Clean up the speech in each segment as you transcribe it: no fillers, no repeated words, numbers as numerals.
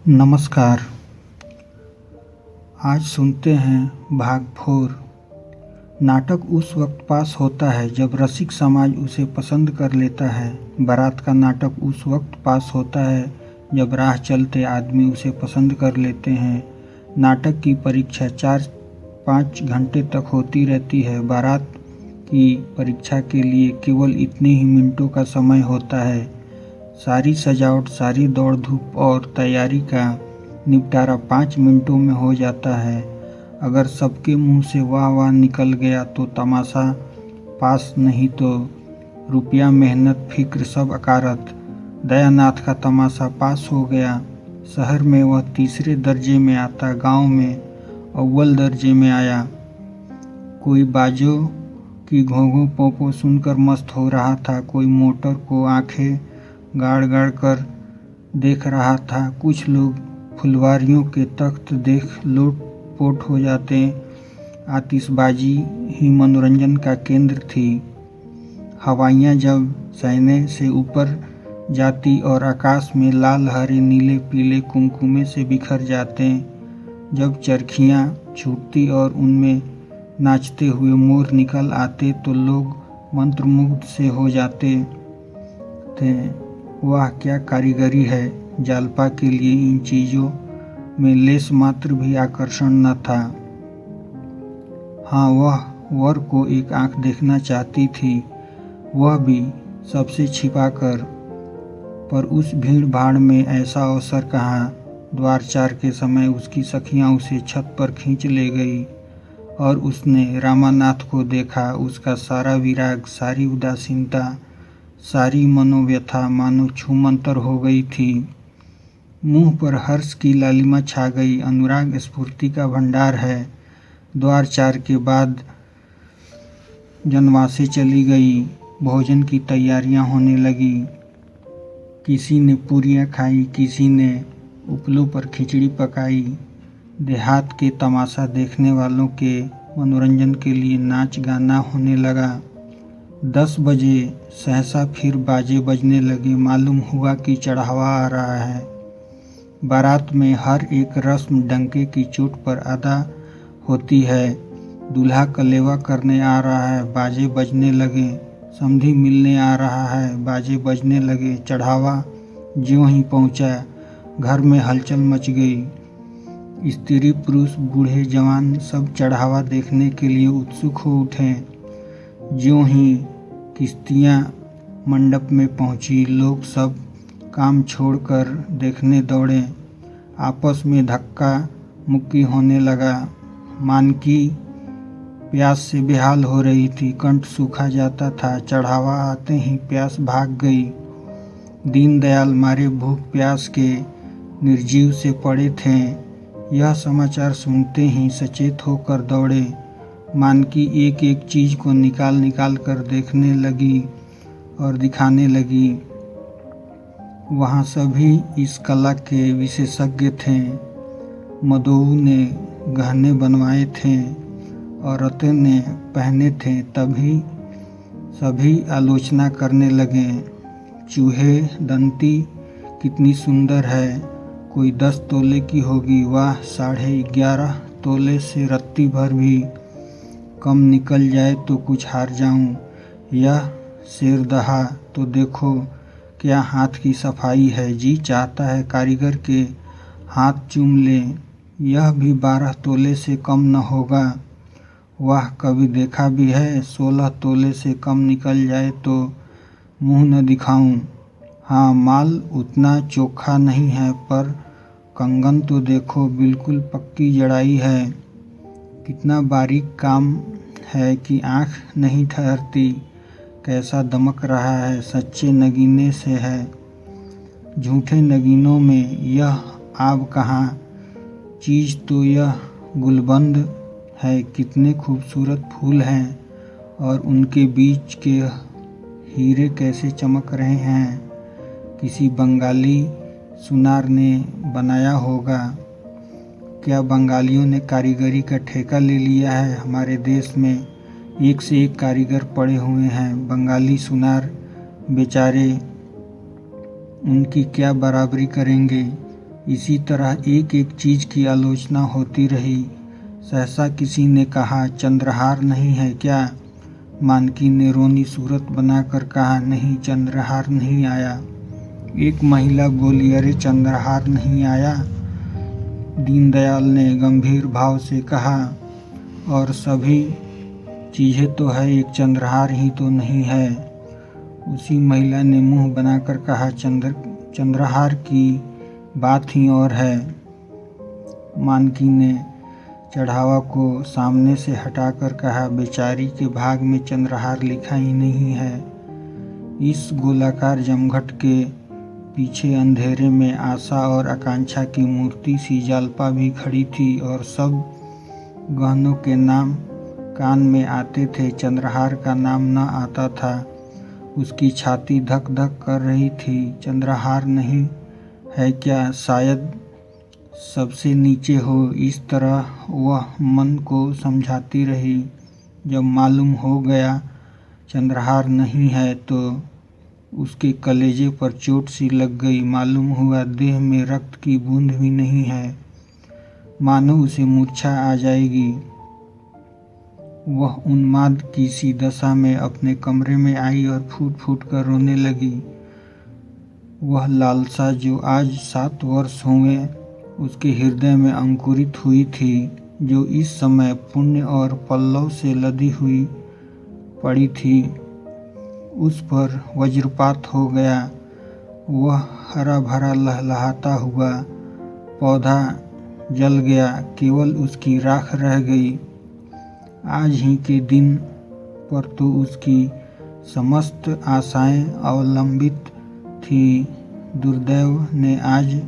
नमस्कार। आज सुनते हैं भाग 4। नाटक उस वक्त पास होता है जब रसिक समाज उसे पसंद कर लेता है। बारात का नाटक उस वक्त पास होता है जब राह चलते आदमी उसे पसंद कर लेते हैं। नाटक की परीक्षा 4-5 घंटे तक होती रहती है। बारात की परीक्षा के लिए केवल इतने ही मिनटों का समय होता है। सारी सजावट, सारी दौड़ धूप और तैयारी का निपटारा 5 मिनटों में हो जाता है। अगर सबके मुंह से वाह वाह निकल गया तो तमाशा पास, नहीं तो रुपया, मेहनत, फिक्र सब अकारत। दयानाथ का तमाशा पास हो गया। शहर में वह तीसरे दर्जे में आता, गांव में अव्वल दर्जे में आया। कोई बाजों की घोंघों पोंपों सुनकर मस्त हो रहा था, कोई मोटर को आंखें गाड़ गाड़ कर देख रहा था। कुछ लोग फुलवारियों के तख्त देख लोट पोट हो जाते। आतिशबाजी ही मनोरंजन का केंद्र थी। हवाइयाँ जब सैने से ऊपर जाती और आकाश में लाल, हरे, नीले, पीले कुमकुमे से बिखर जाते, जब चरखियाँ छूटती और उनमें नाचते हुए मोर निकल आते तो लोग मंत्रमुग्ध से हो जाते थे। वाह, क्या कारीगरी है! जालपा के लिए इन चीज़ों में लेस मात्र भी आकर्षण न था। हाँ, वह वर को एक आंख देखना चाहती थी, वह भी सबसे छिपाकर। पर उस भीड़ भाड़ में ऐसा अवसर कहाँ। द्वारचार के समय उसकी सखियाँ उसे छत पर खींच ले गई और उसने रामानाथ को देखा। उसका सारा विराग, सारी उदासीनता, सारी मनोव्यथा मानो छूमंतर हो गई थी। मुंह पर हर्ष की लालिमा छा गई। अनुराग स्फूर्ति का भंडार है। द्वारचार के बाद जनवासे चली गई। भोजन की तैयारियां होने लगी। किसी ने पूरियां खाई, किसी ने उपलों पर खिचड़ी पकाई। देहात के तमाशा देखने वालों के मनोरंजन के लिए नाच गाना होने लगा। 10 बजे सहसा फिर बाजे बजने लगे। मालूम हुआ कि चढ़ावा आ रहा है। बारात में हर एक रस्म डंके की चोट पर अदा होती है। दूल्हा कलेवा करने आ रहा है, बाजे बजने लगे। समधी मिलने आ रहा है, बाजे बजने लगे। चढ़ावा ज्यों ही पहुंचा, घर में हलचल मच गई। स्त्री पुरुष बूढ़े जवान सब चढ़ावा देखने के लिए उत्सुक हो उठे। ज्यों ही किश्तियाँ मंडप में पहुंची, लोग सब काम छोड़कर देखने दौड़े। आपस में धक्का मुक्की होने लगा। मानकी प्यास से बेहाल हो रही थी, कंठ सूखा जाता था। चढ़ावा आते ही प्यास भाग गई। दीनदयाल मारे भूख प्यास के निर्जीव से पड़े थे। यह समाचार सुनते ही सचेत होकर दौड़े। मानकी एक एक चीज को निकाल निकाल कर देखने लगी और दिखाने लगी। वहाँ सभी इस कला के विशेषज्ञ थे। मदोऊ ने गहने बनवाए थे, औरतें ने पहने थे। तभी सभी आलोचना करने लगे। चूहे दंती कितनी सुंदर है, कोई 10 तोले की होगी। वाह, 11.5 तोले से रत्ती भर भी कम निकल जाए तो कुछ हार जाऊं। यह शेरदहा तो देखो, क्या हाथ की सफाई है। जी चाहता है कारीगर के हाथ चूम ले। यह भी 12 तोले से कम न होगा। वाह, कभी देखा भी है 16 तोले से कम निकल जाए तो मुंह न दिखाऊं। हाँ, माल उतना चोखा नहीं है, पर कंगन तो देखो, बिल्कुल पक्की जड़ाई है। कितना बारीक काम है कि आँख नहीं ठहरती। कैसा दमक रहा है, सच्चे नगीने से है। झूठे नगीनों में यह आब कहाँ। चीज़ तो यह गुलबंद है। कितने खूबसूरत फूल हैं और उनके बीच के हीरे कैसे चमक रहे हैं। किसी बंगाली सुनार ने बनाया होगा। क्या बंगालियों ने कारीगरी का ठेका ले लिया है। हमारे देश में एक से एक कारीगर पड़े हुए हैं। बंगाली सुनार बेचारे उनकी क्या बराबरी करेंगे। इसी तरह एक एक चीज की आलोचना होती रही। सहसा किसी ने कहा, चंद्रहार नहीं है क्या? मानकी ने रोनी सूरत बनाकर कहा, नहीं, चंद्रहार नहीं आया। एक महिला बोली, अरे चंद्रहार नहीं आया? दीनदयाल ने गंभीर भाव से कहा, और सभी चीजें तो है, एक चंद्रहार ही तो नहीं है। उसी महिला ने मुंह बनाकर कहा, चंद्रहार की बात ही और है। मानकी ने चढ़ावा को सामने से हटाकर कहा, बेचारी के भाग में चंद्रहार लिखा ही नहीं है। इस गोलाकार जमघट के पीछे अंधेरे में आशा और आकांक्षा की मूर्ति सी जालपा भी खड़ी थी और सब गहनों के नाम कान में आते थे, चंद्रहार का नाम न आता था। उसकी छाती धक धक कर रही थी। चंद्रहार नहीं है क्या? शायद सबसे नीचे हो। इस तरह वह मन को समझाती रही। जब मालूम हो गया चंद्रहार नहीं है तो उसके कलेजे पर चोट सी लग गई। मालूम हुआ देह में रक्त की बूंद भी नहीं है, मानो उसे मूर्छा आ जाएगी। वह उन्माद की सी दशा में अपने कमरे में आई और फूट फूट कर रोने लगी। वह लालसा जो आज 7 वर्ष हुए उसके हृदय में अंकुरित हुई थी, जो इस समय पुण्य और पल्लव से लदी हुई पड़ी थी, उस पर वज्रपात हो गया। वह हरा भरा लहलहाता हुआ पौधा जल गया, केवल उसकी राख रह गई। आज ही के दिन पर तो उसकी समस्त आशाएं अवलंबित थी। दुर्दैव ने आज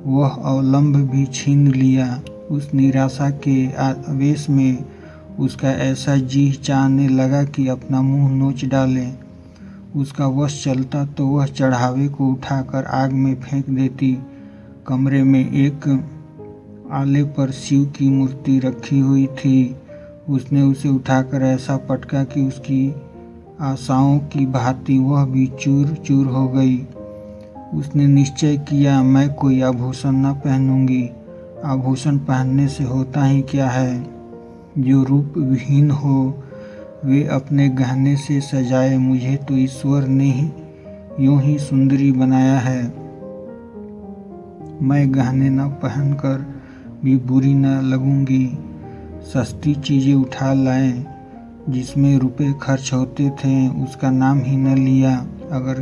वह अवलंब भी छीन लिया। उस निराशा के आवेश में उसका ऐसा जी चाहने लगा कि अपना मुंह नोच डाले। उसका वश चलता तो वह चढ़ावे को उठाकर आग में फेंक देती। कमरे में एक आले पर शिव की मूर्ति रखी हुई थी। उसने उसे उठाकर ऐसा पटका कि उसकी आशाओं की भांति वह भी चूर चूर हो गई। उसने निश्चय किया, मैं कोई आभूषण न पहनूंगी। आभूषण पहनने से होता ही क्या है? जो रूप विहीन हो वे अपने गहने से सजाए। मुझे तो ईश्वर ने ही यूं ही सुंदरी बनाया है। मैं गहने न पहनकर भी बुरी न लगूंगी। सस्ती चीजें उठा लाएं, जिसमें रुपए खर्च होते थे उसका नाम ही न लिया। अगर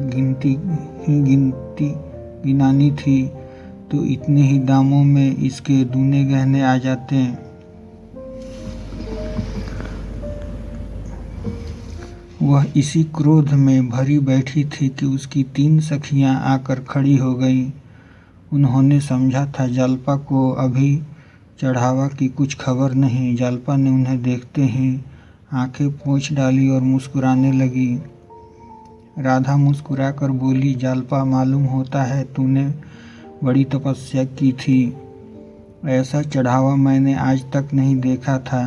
गिनानी थी तो इतने ही दामों में इसके दूने गहने आ जाते। वह इसी क्रोध में भरी बैठी थी कि उसकी 3 सखियां आकर खड़ी हो गईं। उन्होंने समझा था जालपा को अभी चढ़ावा की कुछ खबर नहीं। जालपा ने उन्हें देखते ही आंखें पोंछ डाली और मुस्कुराने लगी। राधा मुस्कुराकर बोली, जालपा, मालूम होता है तूने बड़ी तपस्या की थी। ऐसा चढ़ावा मैंने आज तक नहीं देखा था।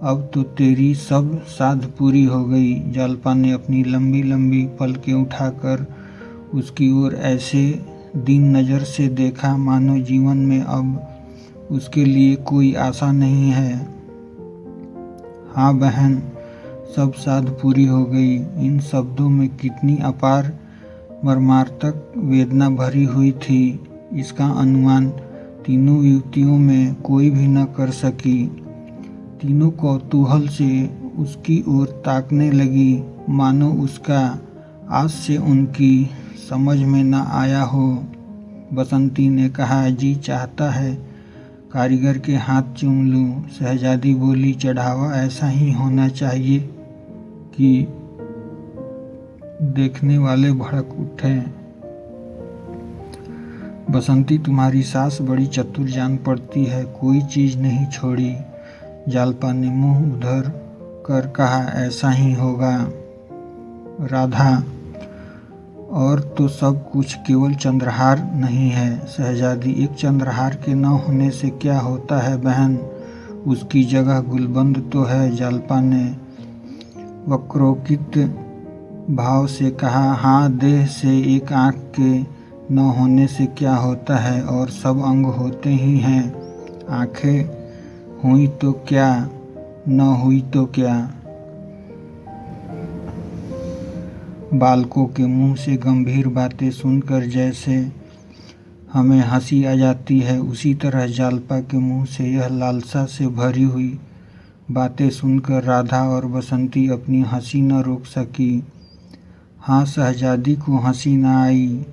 अब तो तेरी सब साध पूरी हो गई। जालपा ने अपनी लंबी लंबी पलकें उठाकर उसकी ओर ऐसे दीन नज़र से देखा मानो जीवन में अब उसके लिए कोई आशा नहीं है। हाँ बहन, सब साध पूरी हो गई। इन शब्दों में कितनी अपार मर्मार्थक वेदना भरी हुई थी, इसका अनुमान तीनों युवतियों में कोई भी न कर सकी। तीनों कौतूहल से उसकी ओर ताकने लगी, मानो उसका आज से उनकी समझ में न आया हो। बसंती ने कहा, जी चाहता है कारीगर के हाथ चूम लूं। शहजादी बोली, चढ़ावा ऐसा ही होना चाहिए कि देखने वाले भड़क उठें। बसंती, तुम्हारी सास बड़ी चतुर जान पड़ती है, कोई चीज नहीं छोड़ी। जालपा ने मुंह उधर कर कहा, ऐसा ही होगा। राधा, और तो सब कुछ, केवल चंद्रहार नहीं है। शहजादी, एक चंद्रहार के न होने से क्या होता है बहन, उसकी जगह गुलबंद तो है। जालपा ने वक्रोकित भाव से कहा, हाँ, देह से एक आँख के न होने से क्या होता है, और सब अंग होते ही हैं। आंखें हुई तो क्या, न हुई तो क्या। बालकों के मुंह से गंभीर बातें सुनकर जैसे हमें हंसी आ जाती है, उसी तरह जालपा के मुंह से यह लालसा से भरी हुई बातें सुनकर राधा और बसंती अपनी हंसी न रोक सकी। हाँ, शहजादी को हंसी न आई।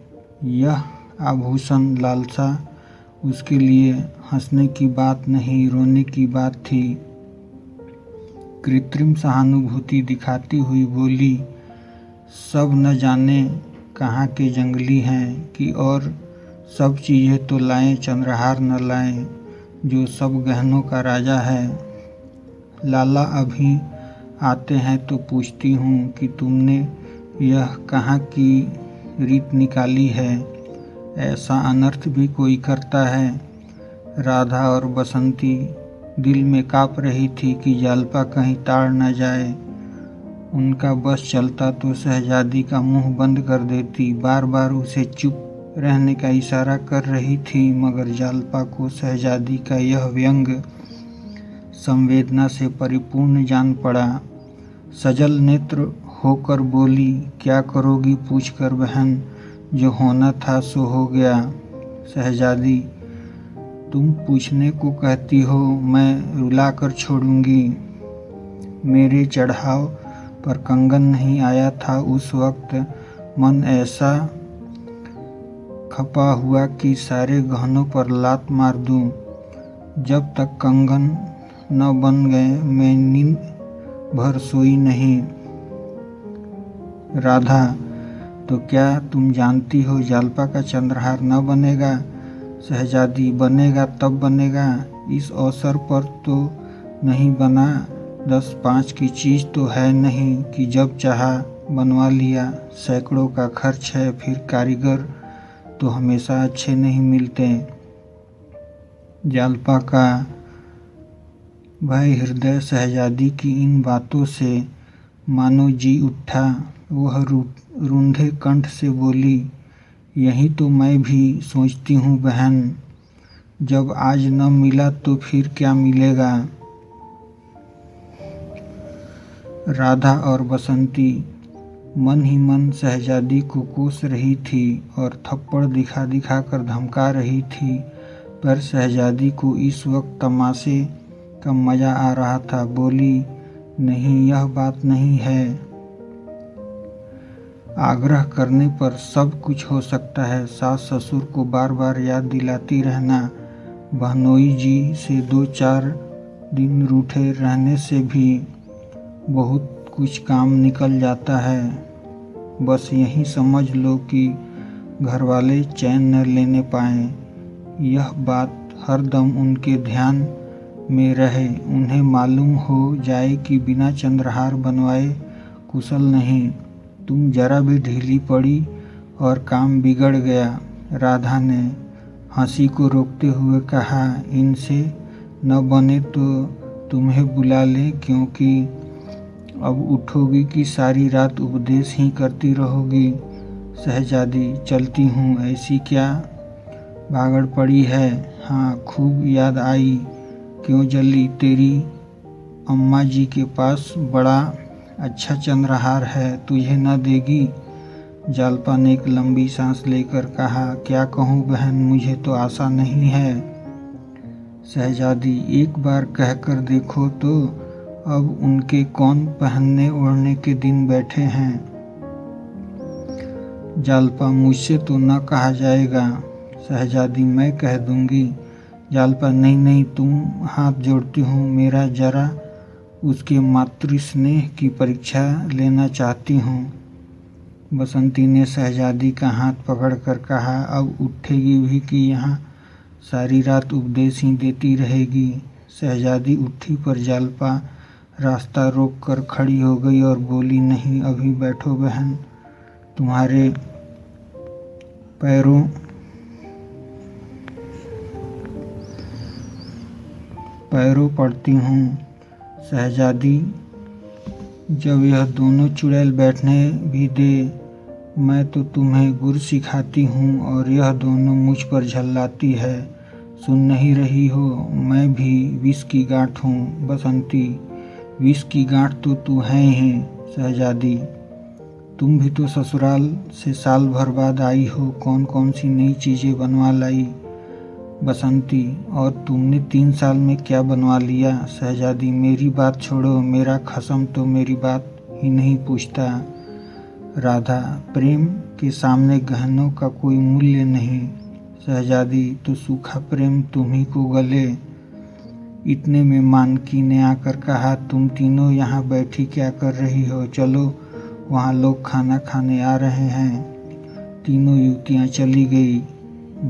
यह आभूषण लालसा उसके लिए हंसने की बात नहीं, रोने की बात थी। कृत्रिम सहानुभूति दिखाती हुई बोली, सब न जाने कहाँ के जंगली हैं कि और सब चीज़ें तो लाएं, चंद्रहार न लाएं जो सब गहनों का राजा है। लाला अभी आते हैं तो पूछती हूँ कि तुमने यह कहाँ की रीत निकाली है, ऐसा अनर्थ भी कोई करता है। राधा और बसंती दिल में काँप रही थी कि जालपा कहीं ताड़ न जाए। उनका बस चलता तो शहजादी का मुंह बंद कर देती, बार बार उसे चुप रहने का इशारा कर रही थी, मगर जालपा को शहजादी का यह व्यंग संवेदना से परिपूर्ण जान पड़ा। सजल नेत्र होकर बोली, क्या करोगी पूछकर बहन, जो होना था सो हो गया। शहजादी, तुम पूछने को कहती हो, मैं रुलाकर छोड़ूंगी। मेरे चढ़ाव पर कंगन नहीं आया था उस वक्त, मन ऐसा खपा हुआ कि सारे गहनों पर लात मार दूं। जब तक कंगन न बन गए मैं नींद भर सोई नहीं। राधा, तो क्या तुम जानती हो जालपा का चंद्रहार न बनेगा? शहजादी, बनेगा तब बनेगा, इस अवसर पर तो नहीं बना। 10-5 की चीज़ तो है नहीं कि जब चाहा बनवा लिया। सैकड़ों का खर्च है, फिर कारीगर तो हमेशा अच्छे नहीं मिलते। जालपा का भय हृदय शहजादी की इन बातों से मानो जी उठा। वह रूंधे कंठ से बोली, यही तो मैं भी सोचती हूँ बहन, जब आज न मिला तो फिर क्या मिलेगा। राधा और बसंती मन ही मन शहजादी को कोस रही थी और थप्पड़ दिखा दिखा कर धमका रही थी, पर शहजादी को इस वक्त तमाशे का मज़ा आ रहा था। बोली, नहीं, यह बात नहीं है। आग्रह करने पर सब कुछ हो सकता है। सास ससुर को बार बार याद दिलाती रहना, बहनोई जी से 2-4 दिन रूठे रहने से भी बहुत कुछ काम निकल जाता है। बस यही समझ लो कि घरवाले चैन न लेने पाएं। यह बात हरदम उनके ध्यान में रहे। उन्हें मालूम हो जाए कि बिना चंद्रहार बनवाए कुशल नहीं। तुम जरा भी ढीली पड़ी और काम बिगड़ गया। राधा ने हंसी को रोकते हुए कहा, इनसे न बने तो तुम्हें बुला लें, क्योंकि अब उठोगी कि सारी रात उपदेश ही करती रहोगी। शहजादी, चलती हूँ, ऐसी क्या भागड़ पड़ी है। हाँ, खूब याद आई। क्यों जल्दी, तेरी अम्मा जी के पास बड़ा अच्छा चंद्रहार है, तुझे न देगी? जालपा ने एक लंबी सांस लेकर कहा, क्या कहूँ बहन, मुझे तो आशा नहीं है। शहजादी, एक बार कहकर देखो तो, अब उनके कौन पहनने ओढ़ने के दिन बैठे हैं। जालपा, मुझसे तो न कहा जाएगा। शहजादी, मैं कह दूंगी। जालपा, नहीं नहीं, तुम हाथ जोड़ती हूँ, मेरा जरा उसके मातृ स्नेह की परीक्षा लेना चाहती हूँ। बसंती ने शहजादी का हाथ पकड़कर कहा, अब उठेगी भी कि यहाँ सारी रात उपदेश ही देती रहेगी। शहजादी उठी, पर जालपा रास्ता रोक कर खड़ी हो गई और बोली, नहीं, अभी बैठो बहन, तुम्हारे पैरों पड़ती हूँ। शहजादी, जब यह दोनों चुड़ैल बैठने भी दे मैं तो तुम्हें गुर सिखाती हूँ और यह दोनों मुझ पर झल्लाती है। सुन नहीं रही हो, मैं भी विष की गांठ हूँ बसंती। विष की गांठ तो तू है ही शहजादी। तुम भी तो ससुराल से साल भर बाद आई हो, कौन कौन सी नई चीज़ें बनवा लाई बसंती। और तुमने 3 साल में क्या बनवा लिया शहजादी। मेरी बात छोड़ो, मेरा खसम तो मेरी बात ही नहीं पूछता। राधा, प्रेम के सामने गहनों का कोई मूल्य नहीं शहजादी, तो सूखा प्रेम तुम्ही को गले। इतने में मानकी ने आकर कहा, तुम तीनों यहाँ बैठी क्या कर रही हो, चलो वहाँ लोग खाना खाने आ रहे हैं। तीनों युवतियाँ चली गई।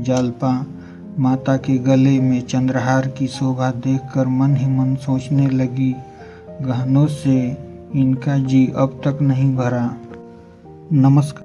जालपा माता के गले में चंद्रहार की शोभा देखकर मन ही मन सोचने लगी, गहनों से इनका जी अब तक नहीं भरा। नमस्कार।